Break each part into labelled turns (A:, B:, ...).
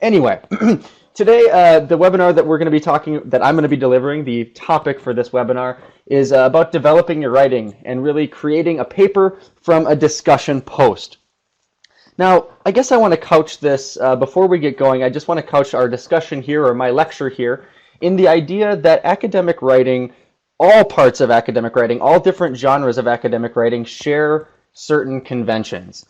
A: Anyway, today the webinar that I'm going to be delivering, the topic for this webinar is about developing your writing and really creating a paper from a discussion post. Now, I guess I want to couch this, before we get going, I just want to couch our discussion here, or my lecture here, in the idea that academic writing, all parts of academic writing, all different genres of academic writing share certain conventions.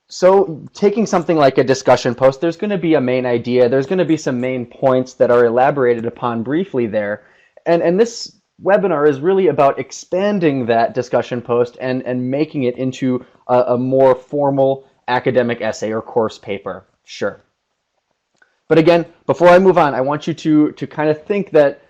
A: So taking something like a discussion post, there's going to be a main idea, there's going to be some main points that are elaborated upon briefly there. And this webinar is really about expanding that discussion post and making it into a more formal academic essay or course paper. Sure. But again, before I move on, I want you to kind of think that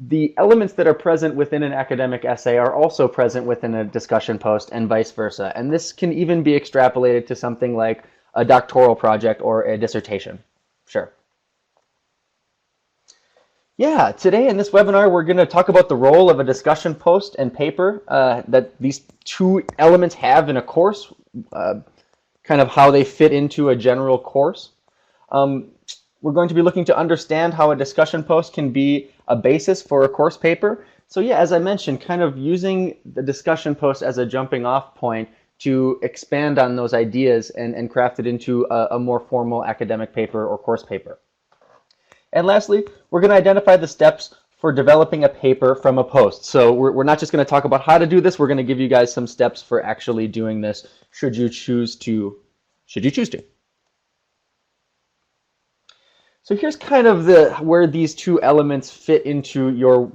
A: the elements that are present within an academic essay are also present within a discussion post and vice versa. And this can even be extrapolated to something like a doctoral project or a dissertation. Sure. Yeah, today in this webinar, we're going to talk about the role of a discussion post and paper that these two elements have in a course, kind of how they fit into a general course. We're going to be looking to understand how a discussion post can be a basis for a course paper. So yeah, as I mentioned, kind of using the discussion post as a jumping off point to expand on those ideas and craft it into a more formal academic paper or course paper. And lastly, we're going to identify the steps for developing a paper from a post. So we're not just going to talk about how to do this, we're going to give you guys some steps for actually doing this should you choose to. So here's kind of where these two elements fit into your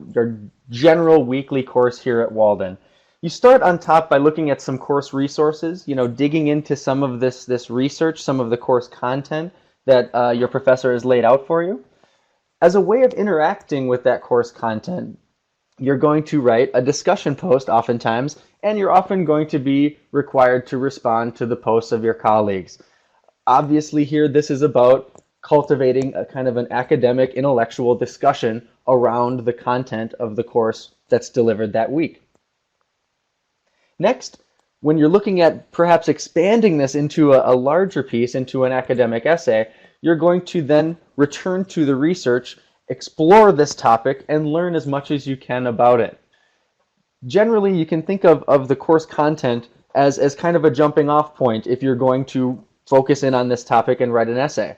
A: general weekly course here at Walden. You start on top by looking at some course resources, digging into some of this research, some of the course content that your professor has laid out for you. As a way of interacting with that course content, you're going to write a discussion post oftentimes, and you're often going to be required to respond to the posts of your colleagues. Obviously here, this is about cultivating a kind of an academic intellectual discussion around the content of the course that's delivered that week. Next, when you're looking at perhaps expanding this into a larger piece, into an academic essay, you're going to then return to the research, explore this topic, and learn as much as you can about it. Generally, you can think of the course content as kind of a jumping off point if you're going to focus in on this topic and write an essay.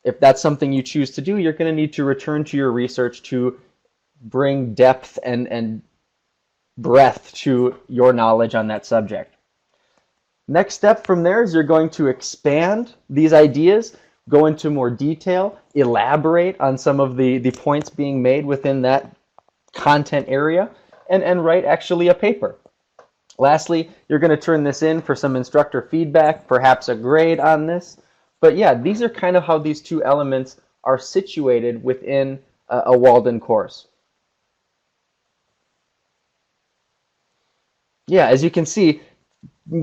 A: If that's something you choose to do, you're going to need to return to your research to bring depth and breadth to your knowledge on that subject. Next step from there is you're going to expand these ideas, go into more detail, elaborate on some of the points being made within that content area, and write actually a paper. Lastly, you're going to turn this in for some instructor feedback, perhaps a grade on this. But yeah, these are kind of how these two elements are situated within a Walden course. Yeah, as you can see,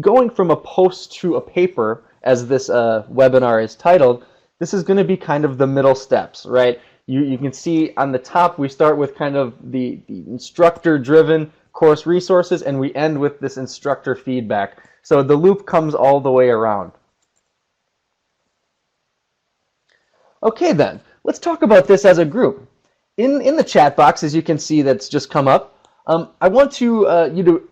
A: going from a post to a paper, as this webinar is titled, this is going to be kind of the middle steps, right? You can see on the top, we start with kind of the instructor-driven course resources, and we end with this instructor feedback. So the loop comes all the way around. Okay then, let's talk about this as a group. In the chat box, as you can see that's just come up, I want you to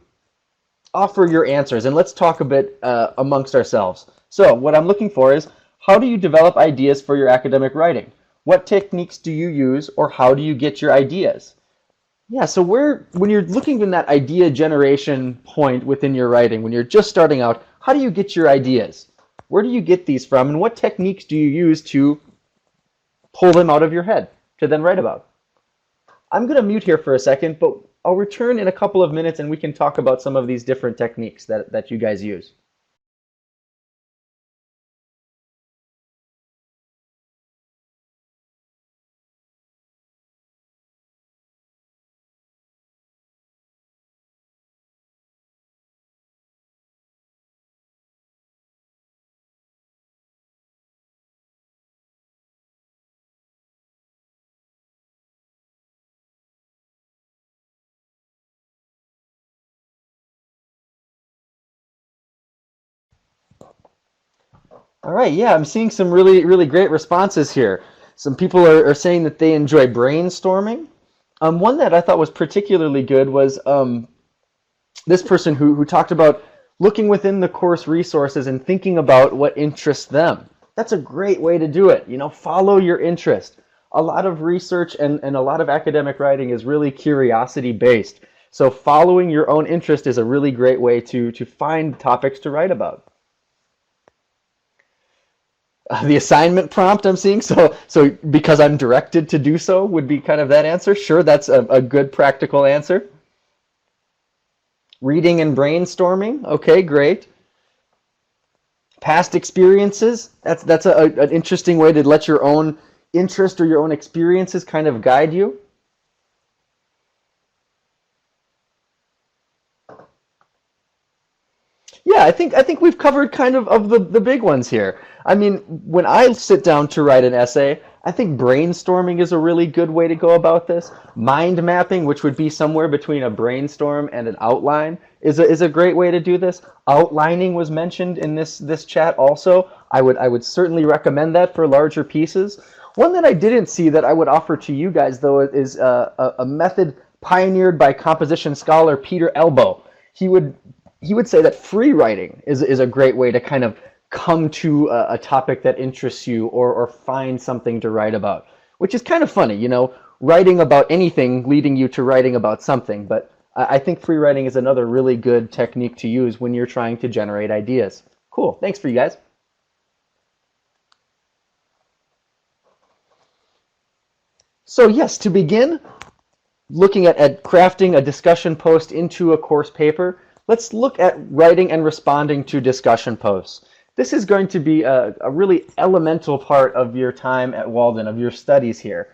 A: offer your answers, and let's talk a bit amongst ourselves. So what I'm looking for is, how do you develop ideas for your academic writing? What techniques do you use, or how do you get your ideas? Yeah, so when you're looking in that idea generation point within your writing, when you're just starting out, how do you get your ideas? Where do you get these from, and what techniques do you use to pull them out of your head to then write about? I'm going to mute here for a second, but I'll return in a couple of minutes and we can talk about some of these different techniques that you guys use. All right, yeah, I'm seeing some really, really great responses here. Some people are saying that they enjoy brainstorming. One that I thought was particularly good was this person who talked about looking within the course resources and thinking about what interests them. That's a great way to do it. You know, follow your interest. A lot of research and a lot of academic writing is really curiosity based. So following your own interest is a really great way to find topics to write about. The assignment prompt I'm seeing, so because I'm directed to do so would be kind of that answer. Sure, that's a good practical answer. Reading and brainstorming, okay, great. Past experiences, that's an interesting way to let your own interest or your own experiences kind of guide you. Yeah, I think we've covered kind of the big ones here. I mean, when I sit down to write an essay, I think brainstorming is a really good way to go about this. Mind mapping, which would be somewhere between a brainstorm and an outline, is a great way to do this. Outlining was mentioned in this chat also. I would certainly recommend that for larger pieces. One that I didn't see that I would offer to you guys though is a method pioneered by composition scholar Peter Elbow. He would say that free writing is a great way to kind of come to a topic that interests you or find something to write about, which is kind of funny, you know, writing about anything leading you to writing about something. But I think free writing is another really good technique to use when you're trying to generate ideas. Cool. Thanks for you guys. So yes, to begin, looking at crafting a discussion post into a course paper, let's look at writing and responding to discussion posts. This is going to be a really elemental part of your time at Walden, of your studies here.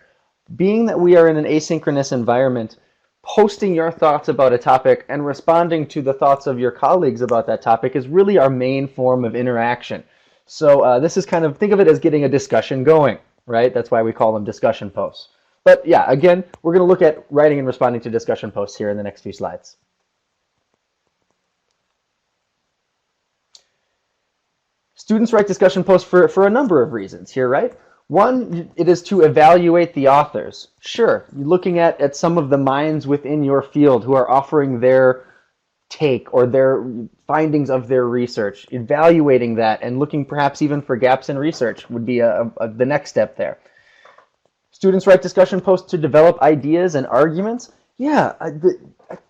A: Being that we are in an asynchronous environment, posting your thoughts about a topic and responding to the thoughts of your colleagues about that topic is really our main form of interaction. So this is kind of, think of it as getting a discussion going, right? That's why we call them discussion posts. But yeah, again, we're going to look at writing and responding to discussion posts here in the next few slides. Students write discussion posts for a number of reasons here, right? One, it is to evaluate the authors. Sure, you're looking at some of the minds within your field who are offering their take or their findings of their research, evaluating that and looking perhaps even for gaps in research would be the next step there. Students write discussion posts to develop ideas and arguments. Yeah,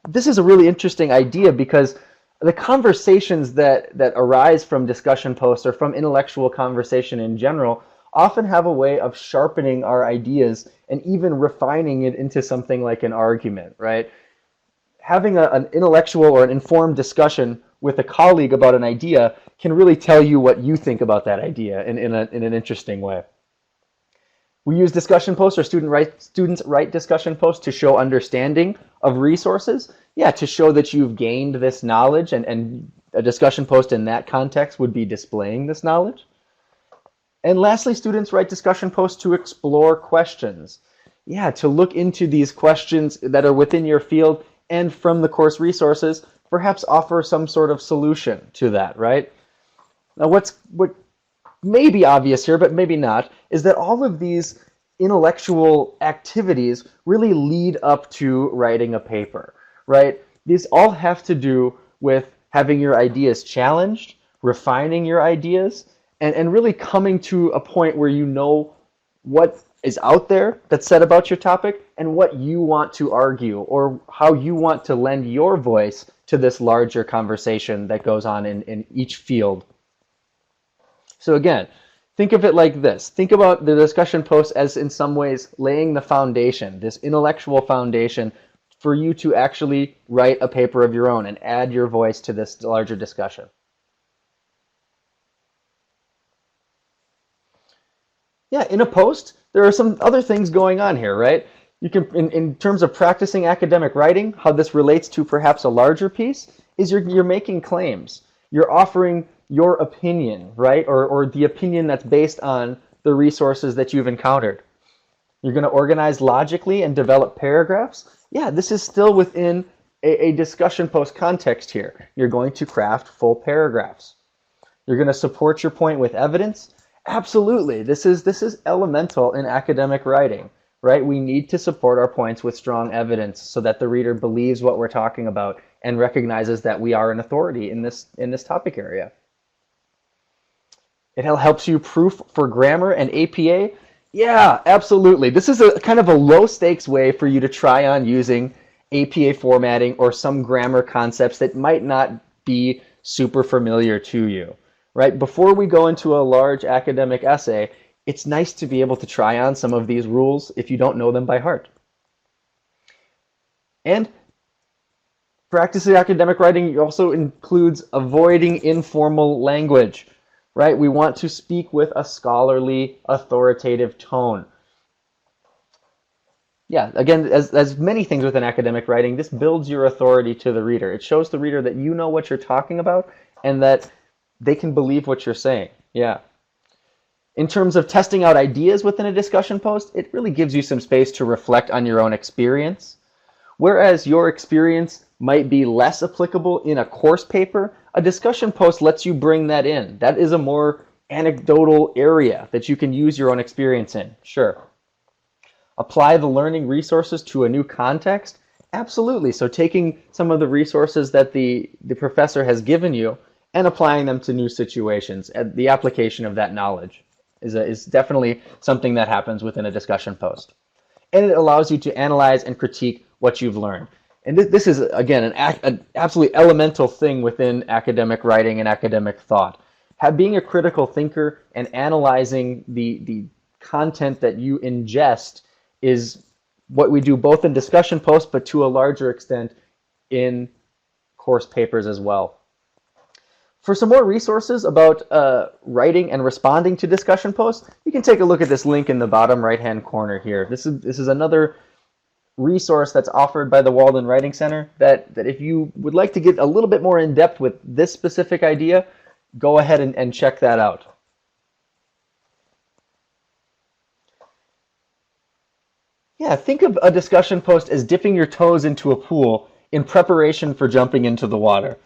A: this is a really interesting idea because the conversations that arise from discussion posts or from intellectual conversation in general often have a way of sharpening our ideas and even refining it into something like an argument, right? Having an intellectual or an informed discussion with a colleague about an idea can really tell you what you think about that idea in an interesting way. We use discussion posts, or students write discussion posts to show understanding of resources. Yeah, to show that you've gained this knowledge, and a discussion post in that context would be displaying this knowledge. And lastly, students write discussion posts to explore questions. Yeah, to look into these questions that are within your field and from the course resources, perhaps offer some sort of solution to that, right? Now, what may be obvious here, but maybe not, is that all of these intellectual activities really lead up to writing a paper, right? These all have to do with having your ideas challenged, refining your ideas, and really coming to a point where you know what is out there that's said about your topic and what you want to argue or how you want to lend your voice to this larger conversation that goes on in each field. So again, think of it like this. Think about the discussion post as in some ways laying the foundation, this intellectual foundation for you to actually write a paper of your own and add your voice to this larger discussion. Yeah, in a post, there are some other things going on here, right? You can, in terms of practicing academic writing, how this relates to perhaps a larger piece is you're making claims. You're offering your opinion, right? Or the opinion that's based on the resources that you've encountered. You're going to organize logically and develop paragraphs. Yeah, this is still within a discussion post context here. You're going to craft full paragraphs. You're going to support your point with evidence. Absolutely. This is elemental in academic writing, right? We need to support our points with strong evidence so that the reader believes what we're talking about and recognizes that we are an authority in this topic area. It helps you proof for grammar and APA. Yeah, absolutely. This is a kind of a low stakes way for you to try on using APA formatting or some grammar concepts that might not be super familiar to you, right? Before we go into a large academic essay, it's nice to be able to try on some of these rules if you don't know them by heart. And practicing academic writing also includes avoiding informal language, right? We want to speak with a scholarly, authoritative tone. Yeah, again, as many things within academic writing, this builds your authority to the reader. It shows the reader that you know what you're talking about and that they can believe what you're saying. Yeah. In terms of testing out ideas within a discussion post, it really gives you some space to reflect on your own experience. Whereas your experience might be less applicable in a course paper, a discussion post lets you bring that in. That is a more anecdotal area that you can use your own experience in. Sure. Apply the learning resources to a new context? Absolutely. So taking some of the resources that the professor has given you and applying them to new situations, and the application of that knowledge is definitely something that happens within a discussion post. And it allows you to analyze and critique what you've learned. And this is, again, an absolutely elemental thing within academic writing and academic thought. Being a critical thinker and analyzing the content that you ingest is what we do both in discussion posts, but to a larger extent in course papers as well. For some more resources about writing and responding to discussion posts, you can take a look at this link in the bottom right-hand corner here. This is another resource that's offered by the Walden Writing Center that if you would like to get a little bit more in depth with this specific idea, go ahead and check that out. Yeah, think of a discussion post as dipping your toes into a pool in preparation for jumping into the water.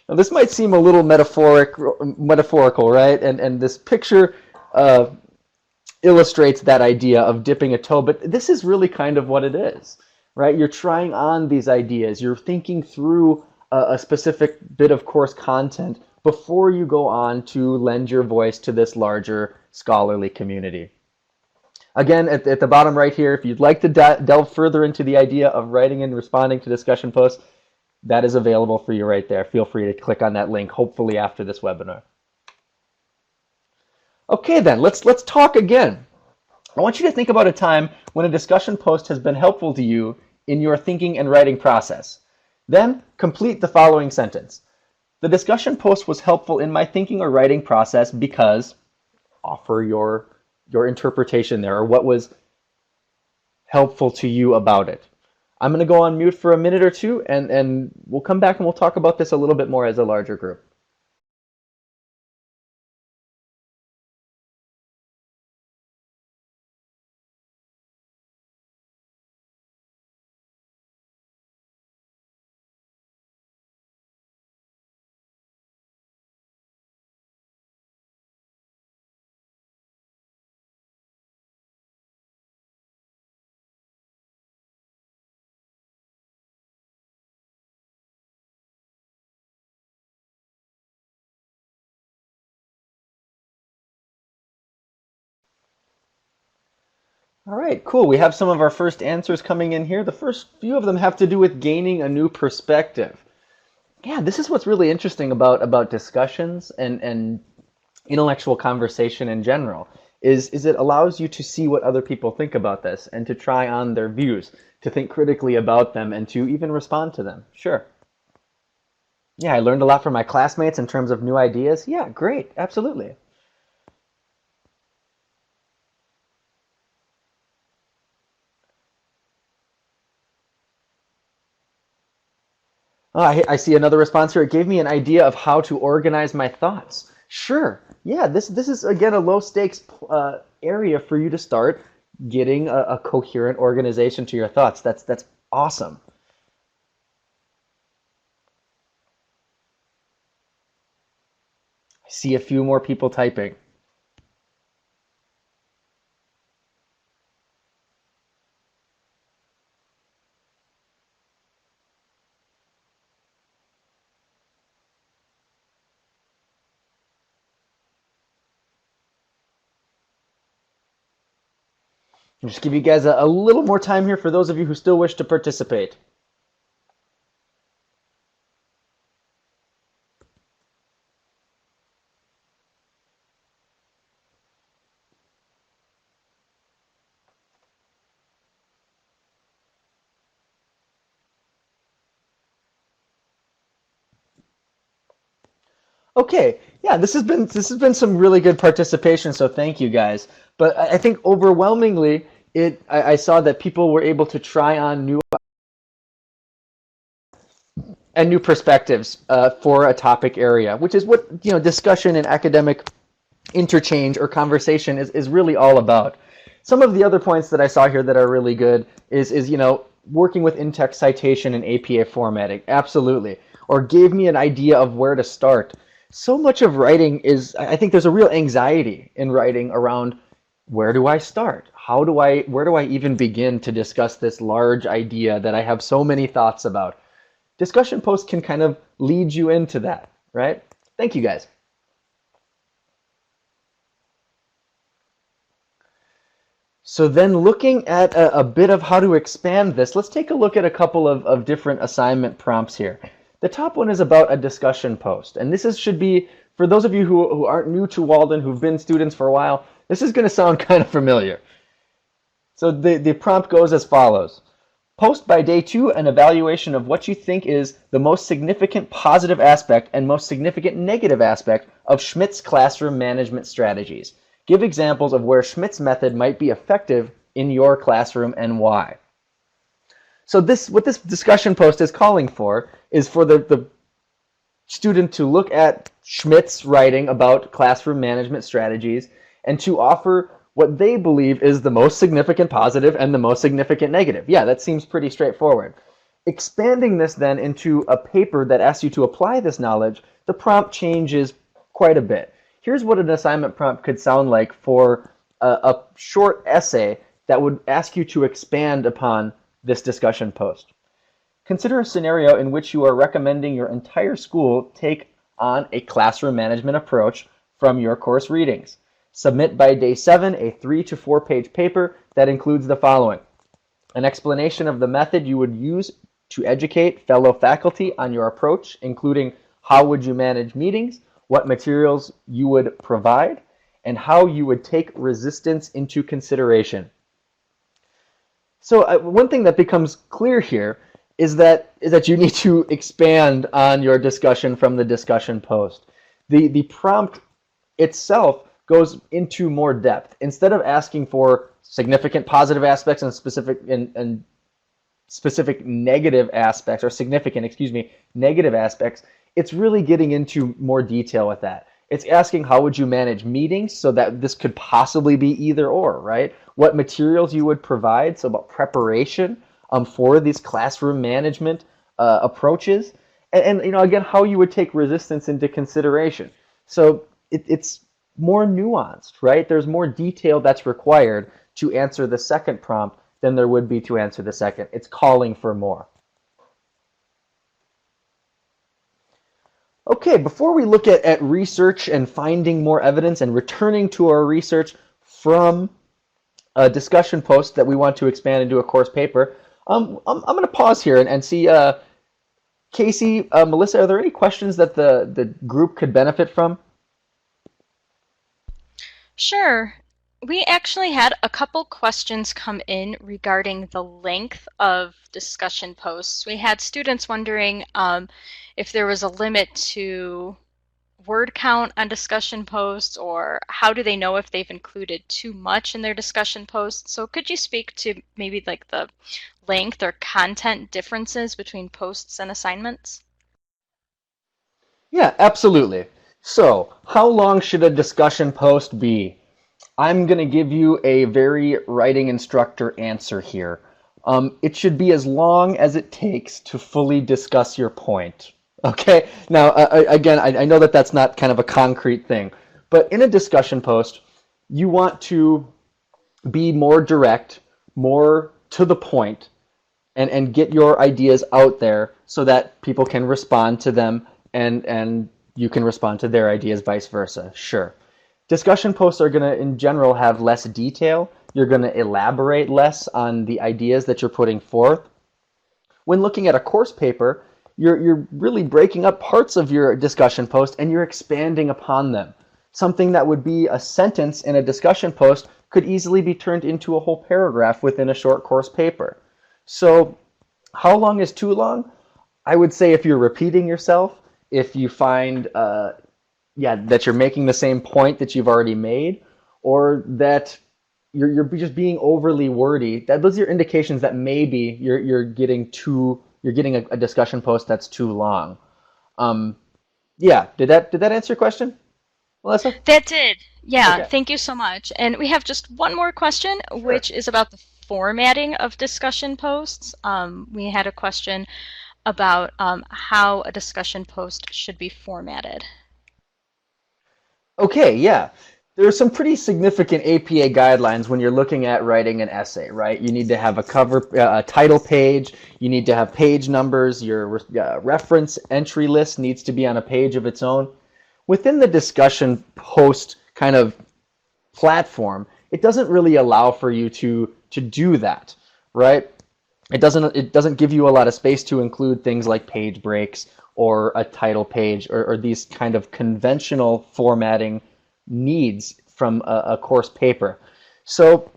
A: Now, this might seem a little metaphorical, right? And this picture illustrates that idea of dipping a toe, but this is really kind of what it is, right? You're trying on these ideas. You're thinking through a specific bit of course content before you go on to lend your voice to this larger scholarly community. Again, at the bottom right here, if you'd like to delve further into the idea of writing and responding to discussion posts, that is available for you right there. Feel free to click on that link, hopefully after this webinar. Okay then, let's talk again. I want you to think about a time when a discussion post has been helpful to you in your thinking and writing process. Then complete the following sentence. The discussion post was helpful in my thinking or writing process because, offer your interpretation there, or what was helpful to you about it. I'm going to go on mute for a minute or two, and we'll come back and we'll talk about this a little bit more as a larger group. All right, cool. We have some of our first answers coming in here. The first few of them have to do with gaining a new perspective. Yeah, this is what's really interesting about discussions and intellectual conversation in general, is it allows you to see what other people think about this and to try on their views, to think critically about them and to even respond to them. Sure. Yeah, I learned a lot from my classmates in terms of new ideas. Yeah, great. Absolutely. Oh, I see another response here. It gave me an idea of how to organize my thoughts. Sure. Yeah, this is, again, a low stakes area for you to start getting a coherent organization to your thoughts. That's awesome. I see a few more people typing. I'll just give you guys a little more time here for those of you who still wish to participate. Okay, yeah, this has been some really good participation, so thank you guys. But I think overwhelmingly, I saw that people were able to try on new perspectives for a topic area, which is what discussion and academic interchange or conversation is really all about. Some of the other points that I saw here that are really good is working with in-text citation and APA formatting, absolutely, or gave me an idea of where to start. So much of writing I think there's a real anxiety in writing around where do I start? Where do I even begin to discuss this large idea that I have so many thoughts about? Discussion posts can kind of lead you into that, right? Thank you guys. So then looking at a bit of how to expand this, let's take a look at a couple of different assignment prompts here. The top one is about a discussion post. And should be, for those of you who aren't new to Walden, who've been students for a while, this is going to sound kind of familiar. So the prompt goes as follows. Post by day 2 an evaluation of what you think is the most significant positive aspect and most significant negative aspect of Schmidt's classroom management strategies. Give examples of where Schmidt's method might be effective in your classroom and why. So what this discussion post is calling for is for the student to look at Schmidt's writing about classroom management strategies and to offer what they believe is the most significant positive and the most significant negative. Yeah, that seems pretty straightforward. Expanding this then into a paper that asks you to apply this knowledge, the prompt changes quite a bit. Here's what an assignment prompt could sound like for a short essay that would ask you to expand upon this discussion post. Consider a scenario in which you are recommending your entire school take on a classroom management approach from your course readings. Submit by day 7 a 3 to 4 page paper that includes the following: an explanation of the method you would use to educate fellow faculty on your approach, including how would you manage meetings, what materials you would provide, and how you would take resistance into consideration. So one thing that becomes clear here is that you need to expand on your discussion from the discussion post. The prompt itself goes into more depth. Instead of asking for significant positive aspects and specific negative aspects, or significant, negative aspects, it's really getting into more detail with that. It's asking how would you manage meetings, so that this could possibly be either or, right? What materials you would provide, so about preparation for these classroom management approaches, and again, how you would take resistance into consideration. So it's more nuanced, right? There's more detail that's required to answer the second prompt than there would be to answer the second. It's calling for more. Okay, before we look at research and finding more evidence and returning to our research from a discussion post that we want to expand into a course paper, I'm going to pause here and see, Casey, Melissa, are there any questions that the group could benefit from?
B: Sure. We actually had a couple questions come in regarding the length of discussion posts. We had students wondering if there was a limit to word count on discussion posts, or how do they know if they've included too much in their discussion posts. So could you speak to maybe like the length or content differences between posts and assignments?
A: Yeah, absolutely. So, how long should a discussion post be? I'm going to give you a very writing instructor answer here. It should be as long as it takes to fully discuss your point. Okay, now again, I know that that's not kind of a concrete thing, but in a discussion post, you want to be more direct, more to the point, and get your ideas out there so that people can respond to them and you can respond to their ideas, vice versa. Sure. Discussion posts are going to, in general, have less detail. You're going to elaborate less on the ideas that you're putting forth. When looking at a course paper, you're really breaking up parts of your discussion post and you're expanding upon them. Something that would be a sentence in a discussion post could easily be turned into a whole paragraph within a short course paper. So how long is too long? I would say if you're repeating yourself, if you find that you're making the same point that you've already made, or that you're just being overly wordy, those are indications that maybe you're getting a discussion post that's too long. Yeah, did that answer your question, Melissa?
B: That did. Yeah,
A: Okay,
B: thank you so much. And we have just one more question,
A: sure.
B: which is about the formatting of discussion posts. We had a question about how a discussion post should be formatted.
A: Okay, yeah. There are some pretty significant APA guidelines when you're looking at writing an essay, right? You need to have a a title page. You need to have page numbers. Your reference entry list needs to be on a page of its own. Within the discussion post kind of platform, it doesn't really allow for you to do that, right? It doesn't give you a lot of space to include things like page breaks or a title page or these kind of conventional formatting needs from a course paper. So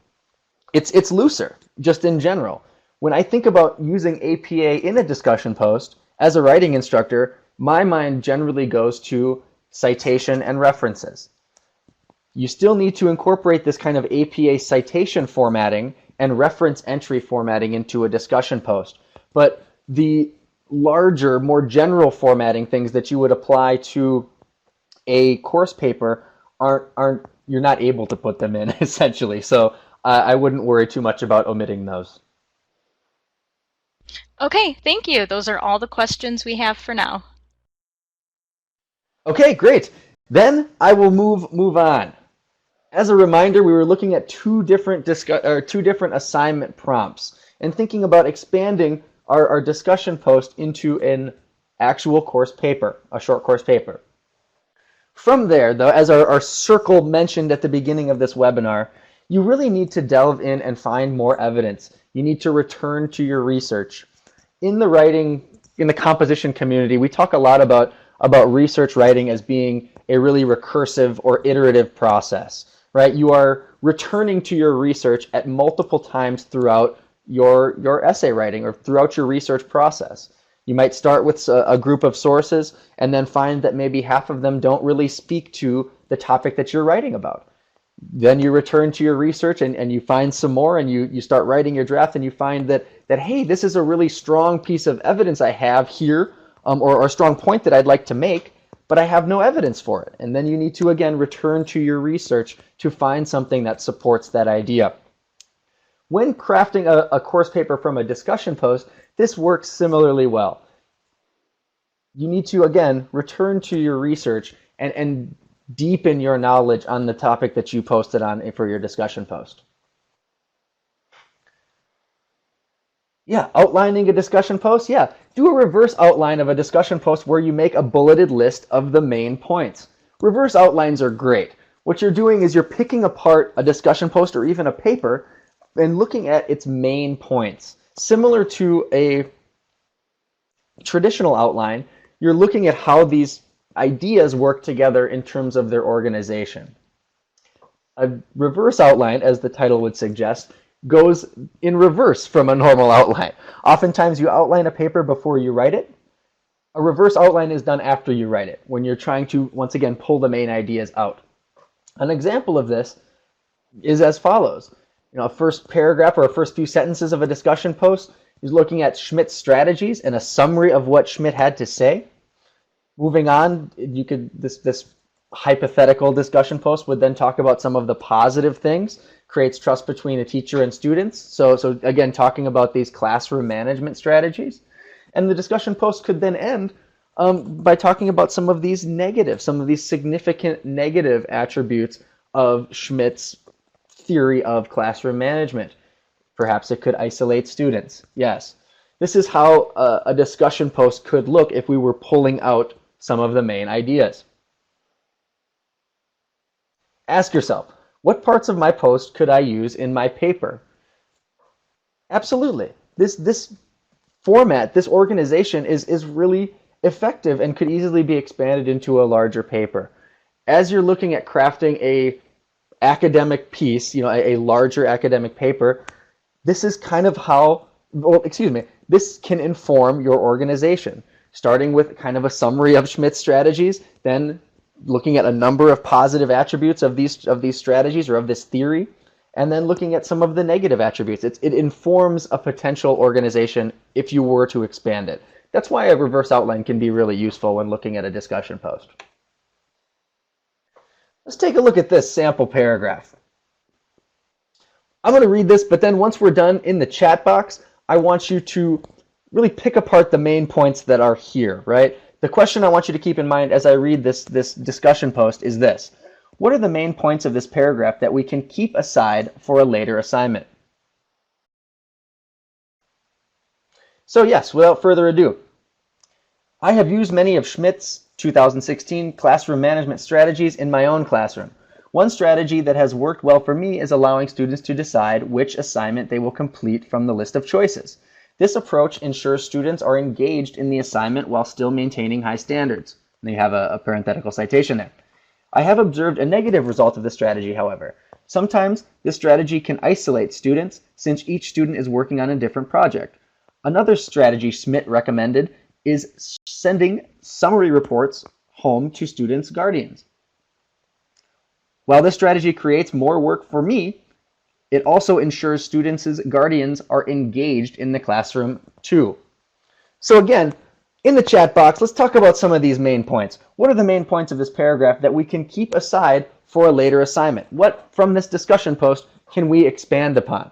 A: it's looser just in general. When I think about using APA in a discussion post as a writing instructor, my mind generally goes to citation and references. You still need to incorporate this kind of APA citation formatting and reference entry formatting into a discussion post. But the larger, more general formatting things that you would apply to a course paper aren't you're not able to put them in essentially. So I wouldn't worry too much about omitting those.
B: Okay, thank you. Those are all the questions we have for now.
A: Okay, great. Then I will move on. As a reminder, we were looking at two different assignment prompts and thinking about expanding our discussion post into an actual course paper, a short course paper. From there, though, as our circle mentioned at the beginning of this webinar, you really need to delve in and find more evidence. You need to return to your research. In the composition community, we talk a lot about research writing as being a really recursive or iterative process, right? You are returning to your research at multiple times throughout your essay writing or throughout your research process. You might start with a group of sources and then find that maybe half of them don't really speak to the topic that you're writing about. Then you return to your research and you find some more and you start writing your draft and you find that hey, this is a really strong piece of evidence I have here, or a strong point that I'd like to make, but I have no evidence for it. And then you need to, again, return to your research to find something that supports that idea. When crafting a course paper from a discussion post, this works similarly well. You need to, again, return to your research and deepen your knowledge on the topic that you posted on for your discussion post. Yeah, outlining a discussion post. Yeah, do a reverse outline of a discussion post where you make a bulleted list of the main points. Reverse outlines are great. What you're doing is you're picking apart a discussion post or even a paper and looking at its main points. Similar to a traditional outline, you're looking at how these ideas work together in terms of their organization. A reverse outline, as the title would suggest, goes in reverse from a normal outline. Oftentimes you outline a paper before you write it. A reverse outline is done after you write it, when you're trying to, once again, pull the main ideas out. An example of this is as follows. A first paragraph or a first few sentences of a discussion post is looking at Schmidt's strategies and a summary of what Schmidt had to say. Moving on, this hypothetical discussion post would then talk about some of the positive things, creates trust between a teacher and students. So again, talking about these classroom management strategies. And the discussion post could then end by talking about some of these negative, some of these significant negative attributes of Schmidt's theory of classroom management. Perhaps it could isolate students. Yes. This is how a discussion post could look if we were pulling out some of the main ideas. Ask yourself, what parts of my post could I use in my paper? Absolutely. This format, this organization is really effective and could easily be expanded into a larger paper. As you're looking at crafting a academic piece, a larger academic paper, this is kind of how, well, excuse me, this can inform your organization, starting with kind of a summary of Schmidt's strategies, then looking at a number of positive attributes of these strategies or of this theory, and then looking at some of the negative attributes. It informs a potential organization if you were to expand it. That's why a reverse outline can be really useful when looking at a discussion post. Let's take a look at this sample paragraph. I'm going to read this, but then once we're done in the chat box, I want you to really pick apart the main points that are here, right? The question I want you to keep in mind as I read this discussion post is this. What are the main points of this paragraph that we can keep aside for a later assignment? So yes, without further ado, I have used many of Schmidt's 2016 classroom management strategies in my own classroom. One strategy that has worked well for me is allowing students to decide which assignment they will complete from the list of choices. This approach ensures students are engaged in the assignment while still maintaining high standards. And you have a parenthetical citation there. I have observed a negative result of this strategy, however. Sometimes this strategy can isolate students since each student is working on a different project. Another strategy Schmidt recommended is sending summary reports home to students' guardians. While this strategy creates more work for me, it also ensures students' guardians are engaged in the classroom too. So again, in the chat box, let's talk about some of these main points. What are the main points of this paragraph that we can keep aside for a later assignment? What from this discussion post can we expand upon?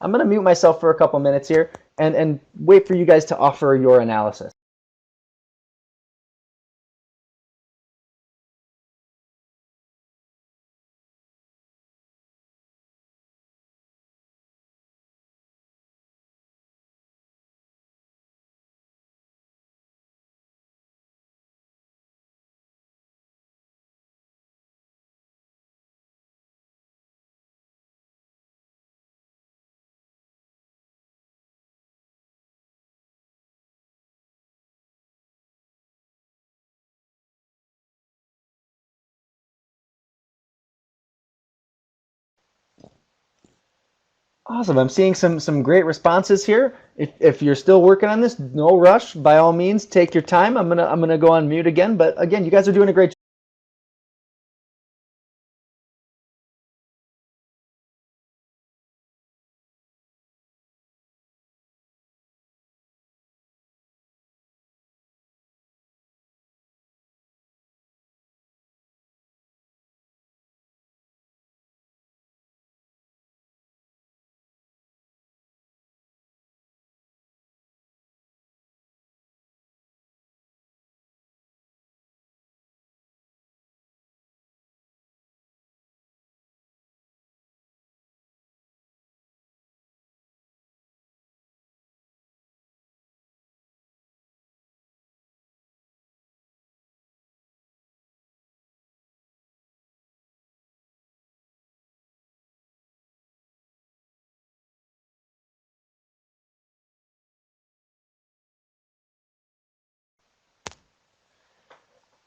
A: I'm going to mute myself for a couple minutes here and wait for you guys to offer your analysis. Awesome. I'm seeing some great responses here. If you're still working on this, no rush. By all means, take your time. I'm gonna go on mute again. But again, you guys are doing a great job.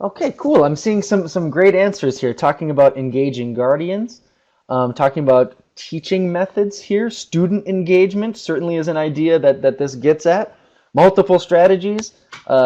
A: Okay, cool. I'm seeing some great answers here, talking about engaging guardians, talking about teaching methods here. Student engagement certainly is an idea that this gets at. Multiple strategies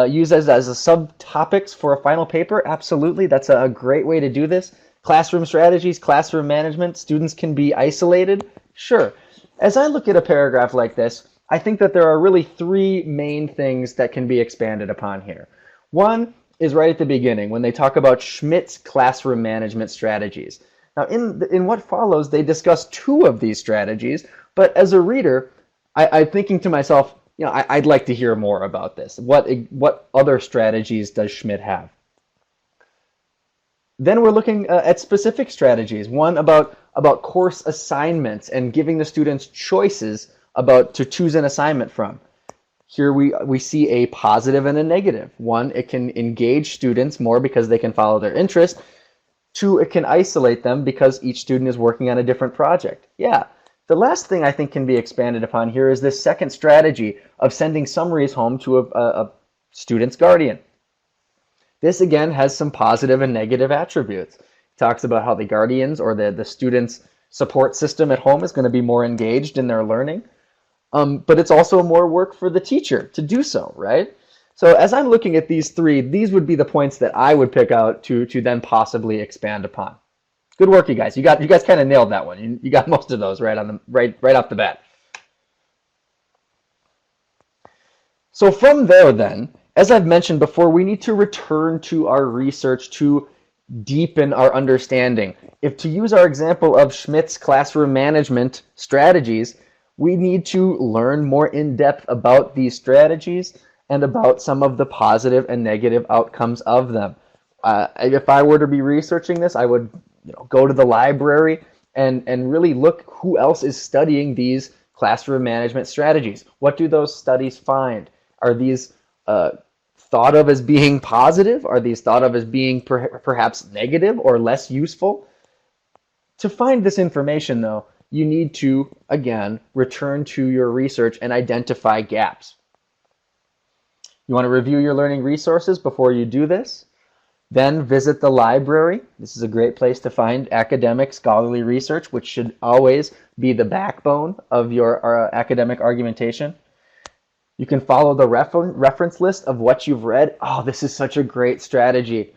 A: used as a subtopics for a final paper. Absolutely, that's a great way to do this. Classroom strategies, classroom management. Students can be isolated. Sure. As I look at a paragraph like this, I think that there are really three main things that can be expanded upon here. One is right at the beginning when they talk about Schmidt's classroom management strategies. Now, in what follows, they discuss two of these strategies, but as a reader, I'm thinking to myself, I'd like to hear more about this. What other strategies does Schmidt have? Then we're looking at specific strategies. One about course assignments and giving the students choices about to choose an assignment from. Here we see a positive and a negative. One, it can engage students more because they can follow their interest. Two, it can isolate them because each student is working on a different project. Yeah. The last thing I think can be expanded upon here is this second strategy of sending summaries home to a student's guardian. This again has some positive and negative attributes. It talks about how the guardians or the student's support system at home is going to be more engaged in their learning. But it's also more work for the teacher to do so, right? So as I'm looking at these three, these would be the points that I would pick out to then possibly expand upon. Good work, you guys. You guys kind of nailed that one. You got most of those right off the bat. So from there then, as I've mentioned before, we need to return to our research to deepen our understanding. If to use our example of Schmidt's classroom management strategies, we need to learn more in depth about these strategies and about some of the positive and negative outcomes of them. If I were to be researching this, I would go to the library and really look who else is studying these classroom management strategies. What do those studies find? Are these thought of as being positive? Are these thought of as being perhaps negative or less useful? To find this information, though, you need to, again, return to your research and identify gaps. You want to review your learning resources before you do this? Then visit the library. This is a great place to find academic scholarly research, which should always be the backbone of your academic argumentation. You can follow the reference list of what you've read. Oh, this is such a great strategy.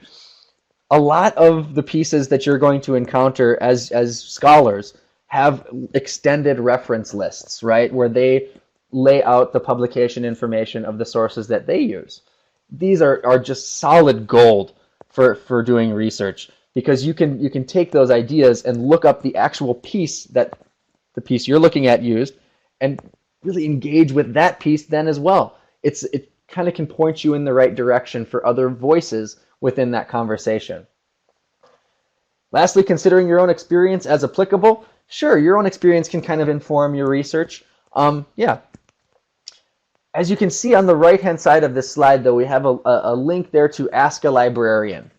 A: A lot of the pieces that you're going to encounter as scholars have extended reference lists, right, where they lay out the publication information of the sources that they use. These are just solid gold for doing research, because you can take those ideas and look up the actual piece that the piece you're looking at used and really engage with that piece then as well. It kind of can point you in the right direction for other voices within that conversation. Lastly, considering your own experience as applicable. Sure, your own experience can kind of inform your research. Yeah. As you can see on the right-hand side of this slide, though, we have a link there to Ask a Librarian.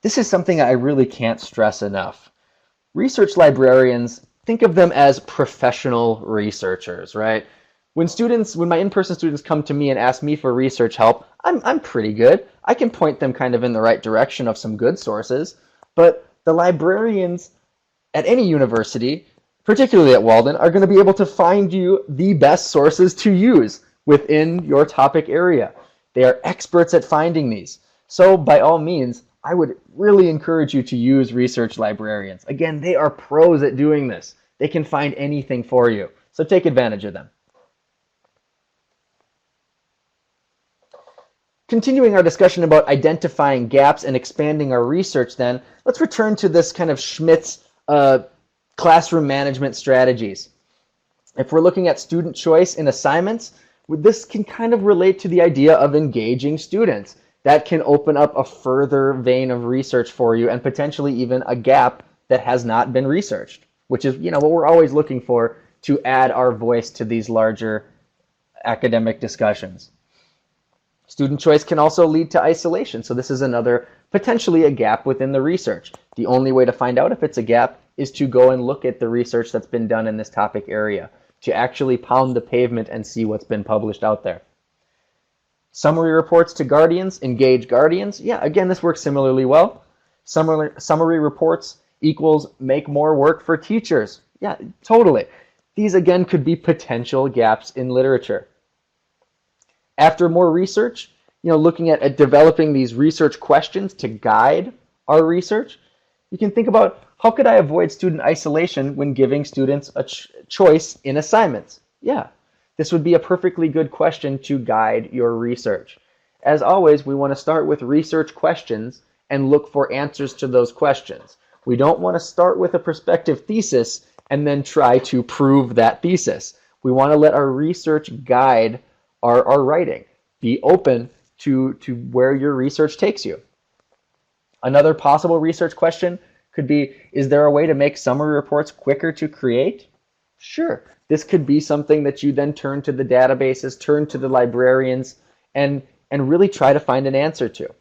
A: This is something I really can't stress enough. Research librarians, think of them as professional researchers, right? When my in-person students come to me and ask me for research help, I'm pretty good. I can point them kind of in the right direction of some good sources, but the librarians at any university, particularly at Walden, are going to be able to find you the best sources to use within your topic area. They are experts at finding these. So by all means, I would really encourage you to use research librarians. Again, they are pros at doing this. They can find anything for you. So take advantage of them. Continuing our discussion about identifying gaps and expanding our research then, let's return to this kind of Schmidt's classroom management strategies. If we're looking at student choice in assignments, this can kind of relate to the idea of engaging students. That can open up a further vein of research for you and potentially even a gap that has not been researched, which is what we're always looking for to add our voice to these larger academic discussions. Student choice can also lead to isolation, so this is another potentially a gap within the research. The only way to find out if it's a gap is to go and look at the research that's been done in this topic area, to actually pound the pavement and see what's been published out there. Summary reports to guardians, engage guardians. Yeah, again, this works similarly well. Summary reports equals make more work for teachers. Yeah, totally. These, again, could be potential gaps in literature. After more research, looking at developing these research questions to guide our research, you can think about, how could I avoid student isolation when giving students a choice in assignments? Yeah, this would be a perfectly good question to guide your research. As always, we want to start with research questions and look for answers to those questions. We don't want to start with a prospective thesis and then try to prove that thesis. We want to let our research guide our writing. Be open to where your research takes you. Another possible research question could be, is there a way to make summary reports quicker to create? Sure. This could be something that you then turn to the databases, turn to the librarians, and really try to find an answer to.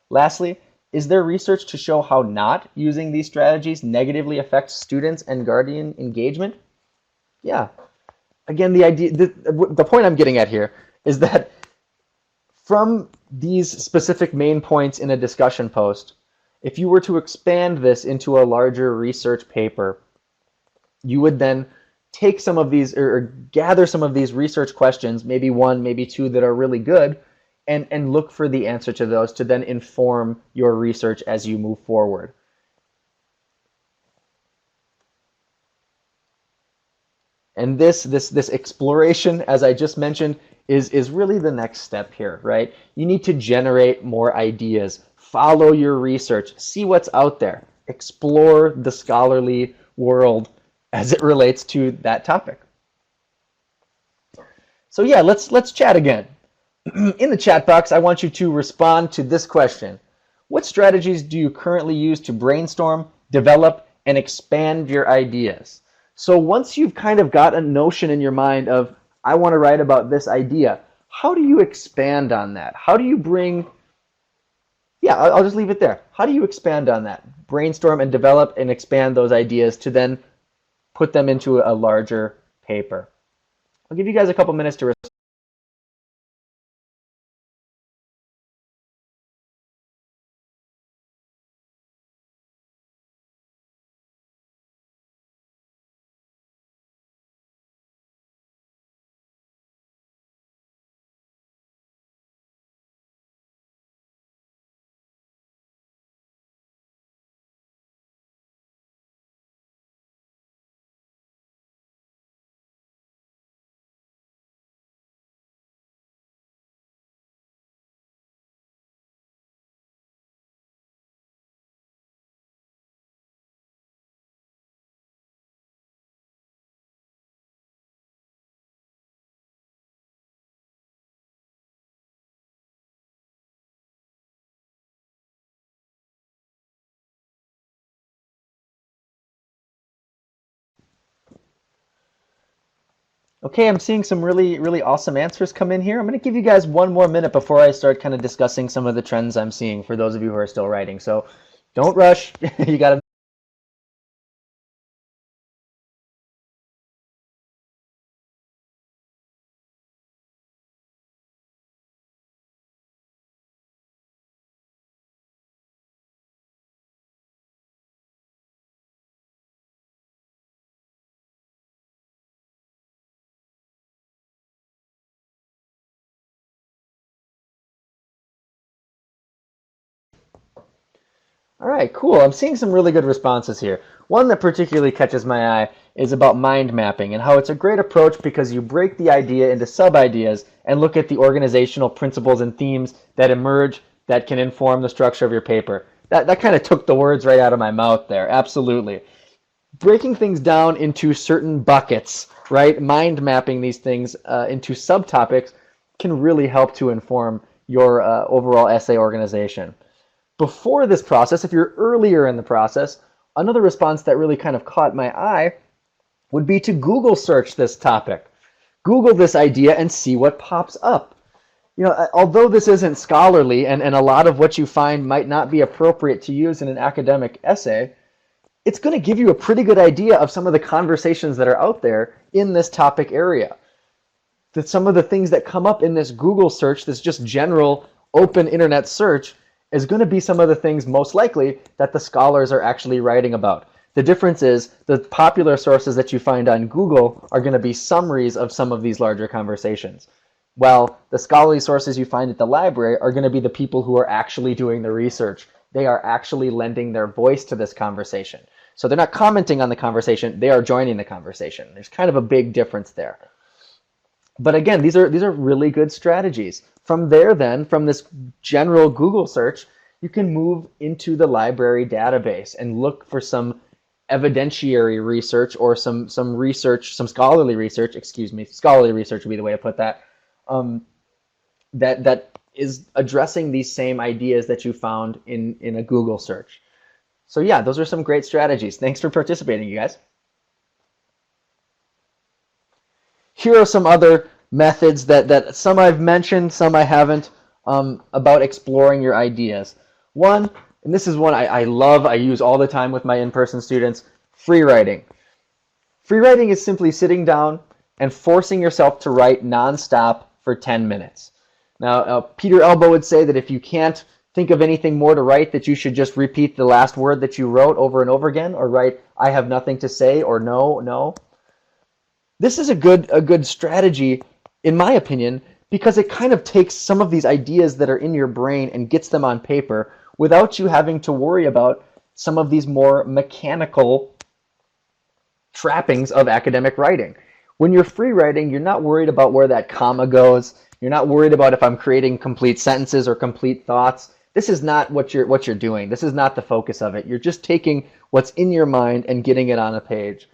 A: Lastly, is there research to show how not using these strategies negatively affects students and guardian engagement? Yeah. Again, the point I'm getting at here is that from these specific main points in a discussion post, if you were to expand this into a larger research paper, you would then take some of these or gather some of these research questions, maybe one, maybe two that are really good, and look for the answer to those to then inform your research as you move forward. And this exploration, as I just mentioned, is really the next step here, right? You need to generate more ideas, follow your research, see what's out there, explore the scholarly world as it relates to that topic. So yeah, let's chat again. In the chat box, I want you to respond to this question. What strategies do you currently use to brainstorm, develop, and expand your ideas? So once you've kind of got a notion in your mind of, I want to write about this idea, how do you expand on that? How do you bring, yeah, I'll just leave it there. How do you expand on that? Brainstorm and develop and expand those ideas to then put them into a larger paper. I'll give you guys a couple minutes to respond. Okay, I'm seeing some really awesome answers come in here. I'm going to give you guys one more minute before I start kind of discussing some of the trends I'm seeing for those of you who are still writing. So don't rush. You got to. All right, cool. I'm seeing some really good responses here. One that particularly catches my eye is about mind mapping and how it's a great approach because you break the idea into sub-ideas and look at the organizational principles and themes that emerge that can inform the structure of your paper. That kind of took the words right out of my mouth there. Absolutely. Breaking things down into certain buckets, right? Mind mapping these things into subtopics can really help to inform your overall essay organization. Before this process, if you're earlier in the process, another response that really kind of caught my eye would be to Google search this topic. Google this idea and see what pops up. You know, although this isn't scholarly and a lot of what you find might not be appropriate to use in an academic essay, it's going to give you a pretty good idea of some of the conversations that are out there in this topic area. That some of the things that come up in this Google search, this just general open internet search, is going to be some of the things most likely that the scholars are actually writing about. The difference is the popular sources that you find on Google are going to be summaries of some of these larger conversations, while the scholarly sources you find at the library are going to be the people who are actually doing the research. They are actually lending their voice to this conversation. So they're not commenting on the conversation, they are joining the conversation. There's kind of a big difference there. But again, these are really good strategies. From there then, from this general Google search, you can move into the library database and look for some evidentiary research or some research, some scholarly research, excuse me, scholarly research would be the way to put that, that is addressing these same ideas that you found in a Google search. So yeah, those are some great strategies. Thanks for participating, you guys. Here are some other methods that some I've mentioned, some I haven't, about exploring your ideas. One, and this is one I love, I use all the time with my in-person students, free writing. Free writing is simply sitting down and forcing yourself to write nonstop for 10 minutes. Now, Peter Elbow would say that if you can't think of anything more to write, that you should just repeat the last word that you wrote over and over again, or write, I have nothing to say, or no, no. This is a good strategy, in my opinion, because it kind of takes some of these ideas that are in your brain and gets them on paper without you having to worry about some of these more mechanical trappings of academic writing. When you're free writing, you're not worried about where that comma goes. You're not worried about if I'm creating complete sentences or complete thoughts. This is not what you're doing. This is not the focus of it. You're just taking what's in your mind and getting it on a page.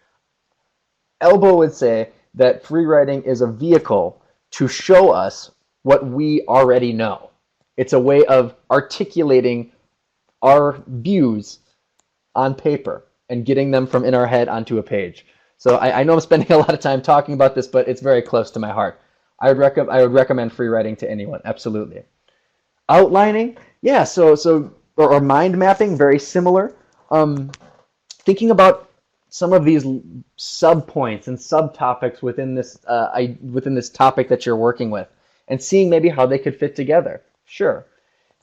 A: Elbow would say that free writing is a vehicle to show us what we already know. It's a way of articulating our views on paper and getting them from in our head onto a page. So I know I'm spending a lot of time talking about this, but it's very close to my heart. I would recommend free writing to anyone, absolutely. Outlining, yeah, or mind mapping, very similar. Thinking about some of these subpoints and subtopics within this topic that you're working with, and seeing maybe how they could fit together. Sure.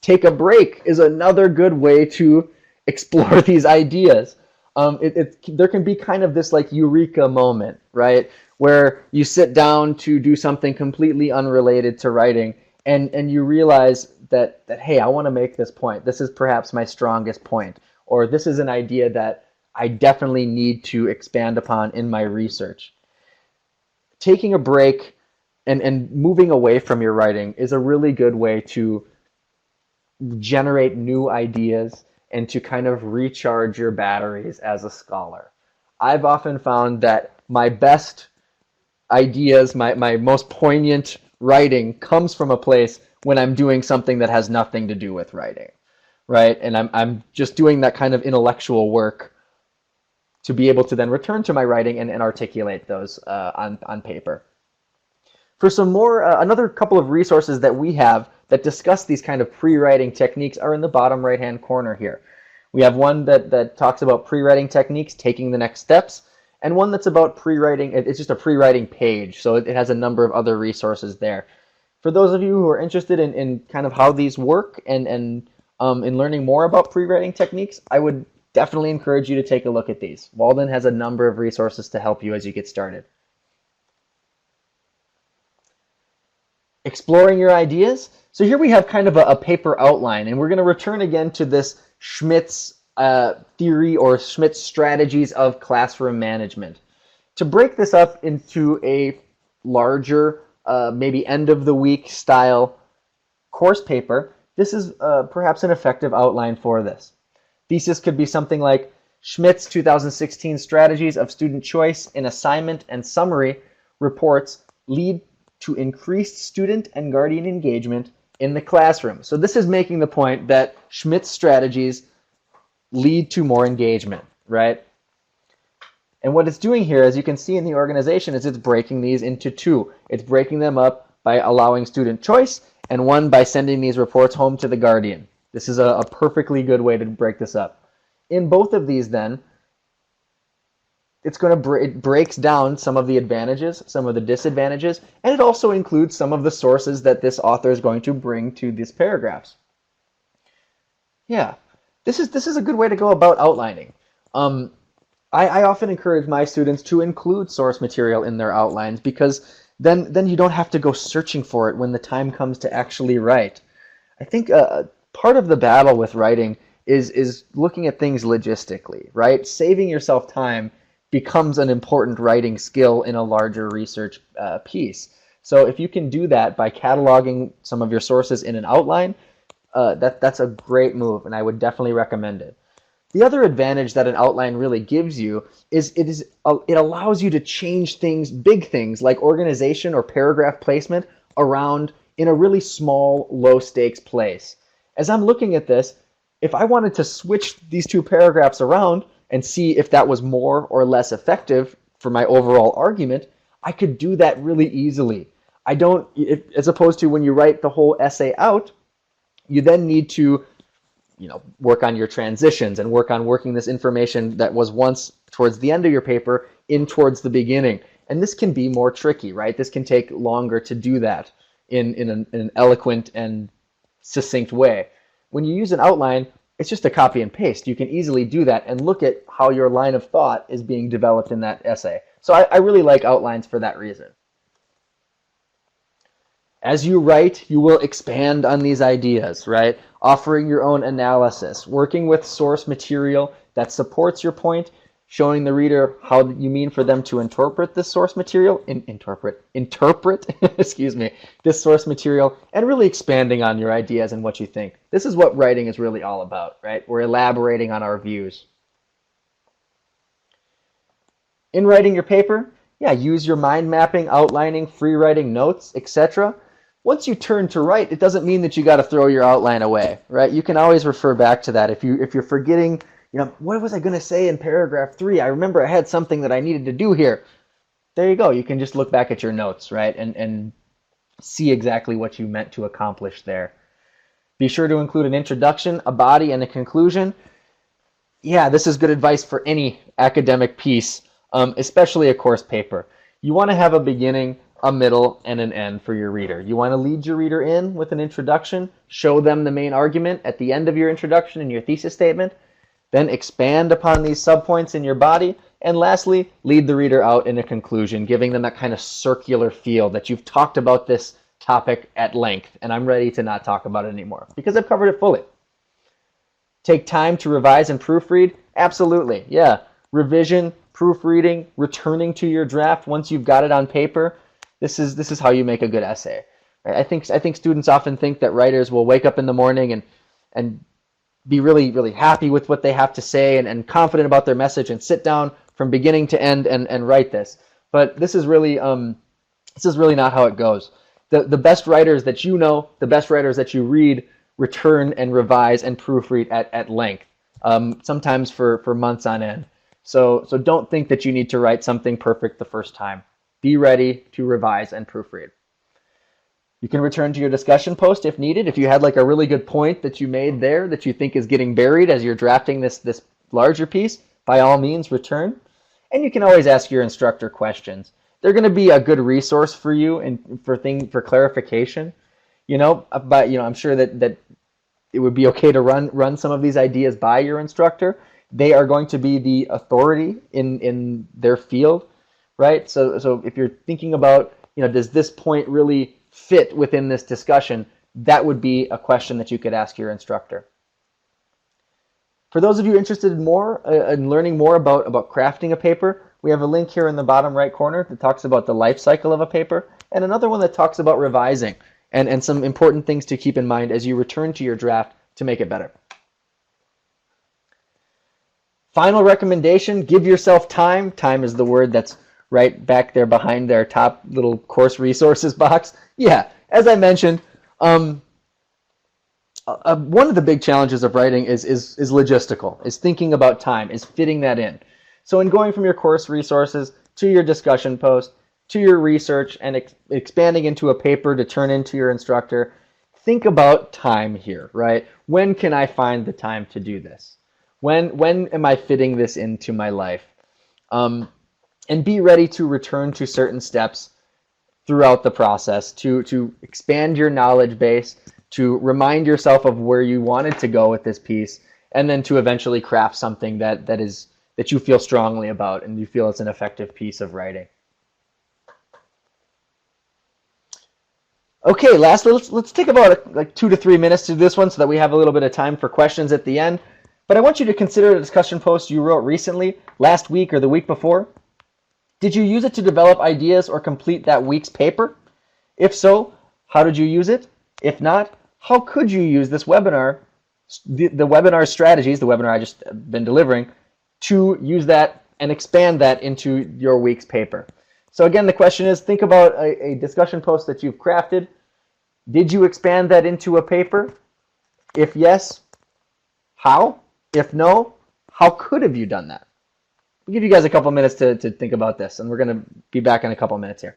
A: Take a break is another good way to explore these ideas. There can be kind of this like eureka moment, right? Where you sit down to do something completely unrelated to writing, and you realize that hey, I want to make this point. This is perhaps my strongest point, or this is an idea that I definitely need to expand upon in my research. Taking a break and moving away from your writing is a really good way to generate new ideas and to kind of recharge your batteries as a scholar. I've often found that my best ideas, my most poignant writing comes from a place when I'm doing something that has nothing to do with writing, right? And I'm just doing that kind of intellectual work to be able to then return to my writing and articulate those on paper. For some more, another couple of resources that we have that discuss these kind of pre-writing techniques are in the bottom right-hand corner here. We have one that talks about pre-writing techniques, taking the next steps, and one that's about pre-writing. It's just a pre-writing page, so it has a number of other resources there. For those of you who are interested in kind of how these work and in learning more about pre-writing techniques, I would definitely encourage you to take a look at these. Walden has a number of resources to help you as you get started. Exploring your ideas. So here we have kind of a paper outline, and we're going to return again to this Schmidt's theory or Schmidt's strategies of classroom management. To break this up into a larger, maybe end of the week style course paper, this is perhaps an effective outline for this. Thesis could be something like Schmidt's 2016 strategies of student choice in assignment and summary reports lead to increased student and guardian engagement in the classroom. So this is making the point that Schmidt's strategies lead to more engagement, right? And what it's doing here, as you can see in the organization, is it's breaking these into two. It's breaking them up by allowing student choice, and one by sending these reports home to the guardian. This is a perfectly good way to break this up. In both of these, then, it breaks down some of the advantages, some of the disadvantages, and it also includes some of the sources that this author is going to bring to these paragraphs. Yeah, this is a good way to go about outlining. I often encourage my students to include source material in their outlines, because then you don't have to go searching for it when the time comes to actually write. I think part of the battle with writing is looking at things logistically, right? Saving yourself time becomes an important writing skill in a larger research piece. So if you can do that by cataloging some of your sources in an outline, that's a great move, and I would definitely recommend it. The other advantage that an outline really gives you is it allows you to change things, big things like organization or paragraph placement around in a really small, low stakes place. As I'm looking at this, if I wanted to switch these two paragraphs around and see if that was more or less effective for my overall argument, I could do that really easily. I don't, as opposed to when you write the whole essay out, you then need to work on your transitions and work on working this information that was once towards the end of your paper in towards the beginning. And this can be more tricky, right? This can take longer to do that in an eloquent and succinct way. When you use an outline, it's just a copy and paste. You can easily do that and look at how your line of thought is being developed in that essay. So I really like outlines for that reason. As you write, you will expand on these ideas, right? Offering your own analysis, working with source material that supports your point, showing the reader how you mean for them to interpret this source material, excuse me, this source material, and really expanding on your ideas and what you think. This is what writing is really all about, right? We're elaborating on our views. In writing your paper, use your mind mapping, outlining, free writing notes, etc. Once you turn to write, it doesn't mean that you got to throw your outline away, right? You can always refer back to that. If you're forgetting, what was I going to say in paragraph 3? I remember I had something that I needed to do here. There you go. You can just look back at your notes, right? And see exactly what you meant to accomplish there. Be sure to include an introduction, a body, and a conclusion. This is good advice for any academic piece, especially a course paper. You want to have a beginning, a middle, and an end for your reader. You want to lead your reader in with an introduction, show them the main argument at the end of your introduction and your thesis statement, then expand upon these subpoints in your body, and lastly, lead the reader out in a conclusion, giving them that kind of circular feel that you've talked about this topic at length, and I'm ready to not talk about it anymore because I've covered it fully. Take time to revise and proofread? Absolutely, Revision, proofreading, returning to your draft once you've got it on paper. This is how you make a good essay. Right? I think students often think that writers will wake up in the morning and be really, really happy with what they have to say and confident about their message and sit down from beginning to end and write this. But this is really not how it goes. The best writers that you know, the best writers that you read, return and revise and proofread at length, sometimes for months on end. So don't think that you need to write something perfect the first time. Be ready to revise and proofread. You can return to your discussion post if needed. If you had like a really good point that you made there that you think is getting buried as you're drafting this larger piece, by all means return. And you can always ask your instructor questions. They're going to be a good resource for you and for clarification. But I'm sure that it would be okay to run some of these ideas by your instructor. They are going to be the authority in their field, right? So if you're thinking about, does this point really fit within this discussion, that would be a question that you could ask your instructor. For those of you interested in learning more about crafting a paper, we have a link here in the bottom right corner that talks about the life cycle of a paper, and another one that talks about revising and some important things to keep in mind as you return to your draft to make it better. Final recommendation, give yourself time. Time is the word that's right back there behind their top little course resources box. As I mentioned, one of the big challenges of writing is logistical, is thinking about time, is fitting that in. So in going from your course resources to your discussion post, to your research, and expanding into a paper to turn into your instructor, think about time here, right? When can I find the time to do this? When am I fitting this into my life? And be ready to return to certain steps throughout the process to expand your knowledge base, to remind yourself of where you wanted to go with this piece, and then to eventually craft something that you feel strongly about and you feel it's an effective piece of writing. Okay, lastly, let's take about like 2 to 3 minutes to do this one so that we have a little bit of time for questions at the end. But I want you to consider a discussion post you wrote recently, last week or the week before. Did you use it to develop ideas or complete that week's paper? If so, how did you use it? If not, how could you use this webinar the webinar strategies, the webinar I just been delivering, to use that and expand that into your week's paper. So again, the question is, think about a discussion post that you've crafted. Did you expand that into a paper? If yes, how? If no, how could have you done that? I'll give you guys a couple minutes to think about this, and we're going to be back in a couple minutes here.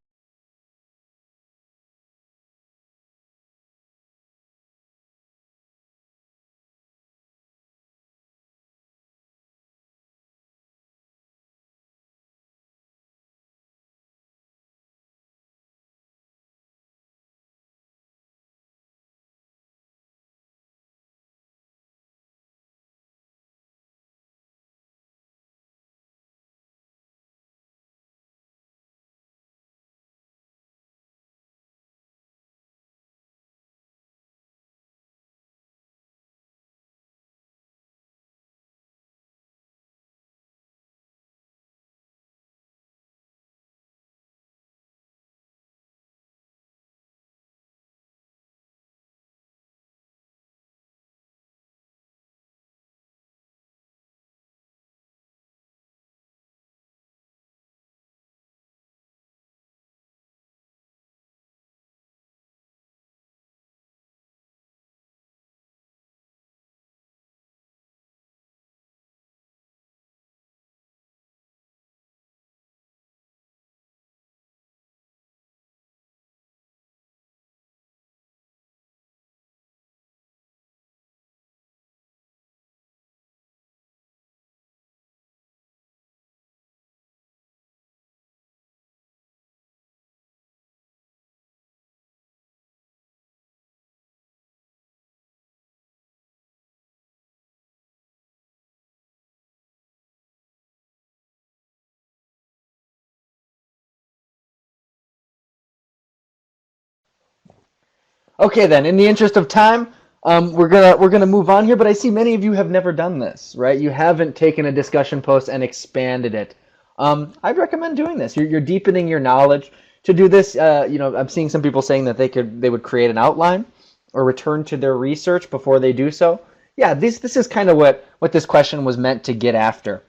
A: Okay, then, in the interest of time, we're gonna move on here. But I see many of you have never done this, right? You haven't taken a discussion post and expanded it. I'd recommend doing this. You're deepening your knowledge. To do this, I'm seeing some people saying that they would create an outline or return to their research before they do so. Yeah, this is kind of what this question was meant to get after.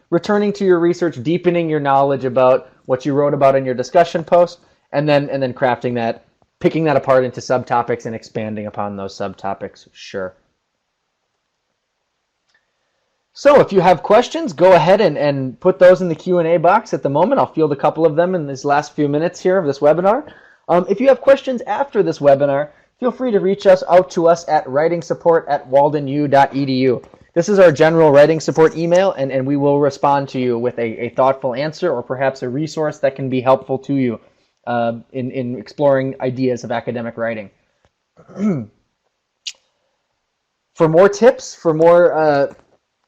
A: Returning to your research, deepening your knowledge about what you wrote about in your discussion post, and then crafting that, picking that apart into subtopics and expanding upon those subtopics, sure. So if you have questions, go ahead and put those in the Q&A box at the moment. I'll field a couple of them in these last few minutes here of this webinar. If you have questions after this webinar, feel free to reach us out to us at writingsupport@waldenu.edu. This is our general writing support email, and we will respond to you with a thoughtful answer or perhaps a resource that can be helpful to you in exploring ideas of academic writing. For more tips, for more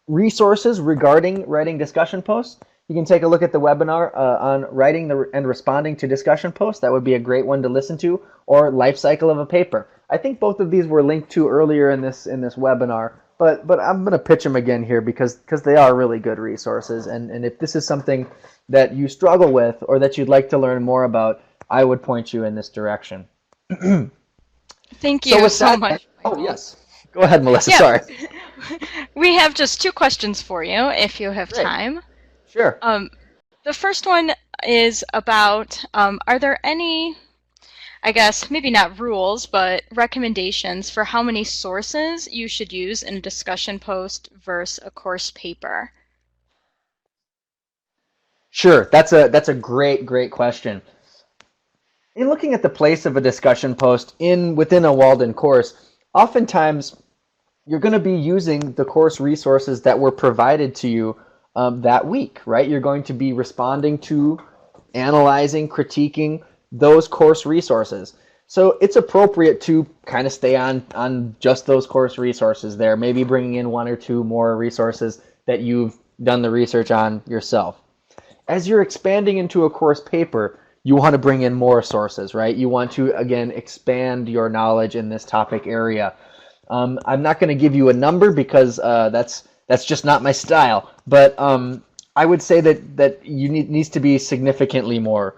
A: resources regarding writing discussion posts, you can take a look at the webinar on writing and responding to discussion posts. That would be a great one to listen to, or life cycle of a paper. I think both of these were linked to earlier in this webinar, but I'm going to pitch them again here because they are really good resources. And if this is something that you struggle with or that you'd like to learn more about, I would point you in this direction.
B: Thank you so much.
A: Oh, yes. Go ahead, Melissa.
B: Yeah.
A: Sorry.
B: We have just two questions for you, if you have time.
A: Sure.
B: The first one is about, are there any, I guess, maybe not rules, but recommendations for how many sources you should use in a discussion post versus a course paper?
A: Sure. That's a great question. In looking at the place of a discussion post within a Walden course, oftentimes you're going to be using the course resources that were provided to you that week, right? You're going to be responding to, analyzing, critiquing those course resources. So it's appropriate to kind of stay on just those course resources there, maybe bringing in one or two more resources that you've done the research on yourself. As you're expanding into a course paper, you want to bring in more sources, right? You want to, again, expand your knowledge in this topic area. I'm not going to give you a number because that's just not my style. But I would say that needs to be significantly more.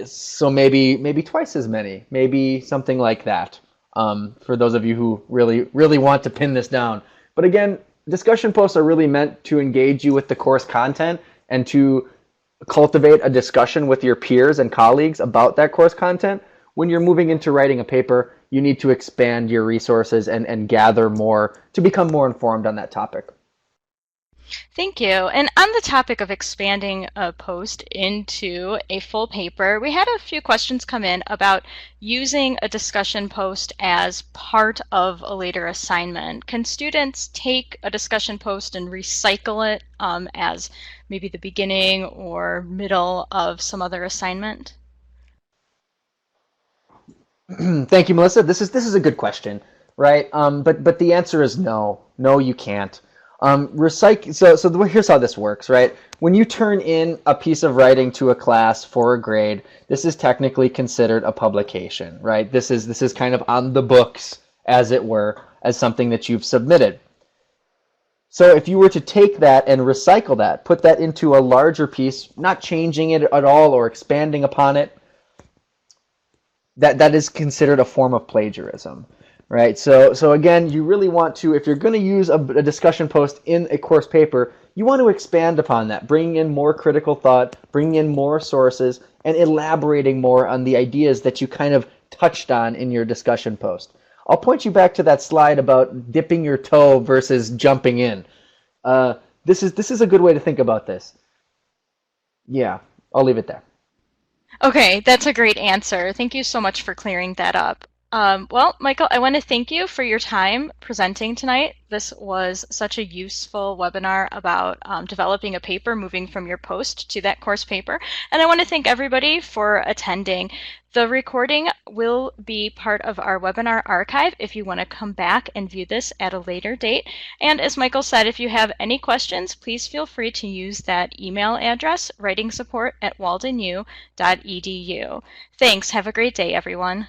A: So maybe twice as many, maybe something like that. for those of you who really want to pin this down. But again, discussion posts are really meant to engage you with the course content and to cultivate a discussion with your peers and colleagues about that course content. When you're moving into writing a paper, you need to expand your resources and gather more to become more informed on that topic.
B: Thank you. And on the topic of expanding a post into a full paper, we had a few questions come in about using a discussion post as part of a later assignment. Can students take a discussion post and recycle it as maybe the beginning or middle of some other assignment?
A: Thank you, Melissa. This is a good question, right? But the answer is no. No, you can't. Recycle. Here's how this works, right? When you turn in a piece of writing to a class for a grade, this is technically considered a publication, right? This is kind of on the books, as it were, as something that you've submitted. So if you were to take that and recycle that, put that into a larger piece, not changing it at all or expanding upon it, that is considered a form of plagiarism, right? So again, you really want to, if you're going to use a discussion post in a course paper, you want to expand upon that, bringing in more critical thought, bringing in more sources, and elaborating more on the ideas that you kind of touched on in your discussion post. I'll point you back to that slide about dipping your toe versus jumping in. This is a good way to think about this. Yeah, I'll leave it there.
B: Okay, that's a great answer. Thank you so much for clearing that up. Well, Michael, I want to thank you for your time presenting tonight. This was such a useful webinar about developing a paper, moving from your post to that course paper. And I want to thank everybody for attending. The recording will be part of our webinar archive if you want to come back and view this at a later date. And as Michael said, if you have any questions, please feel free to use that email address, writingsupport@waldenu.edu. Thanks. Have a great day, everyone.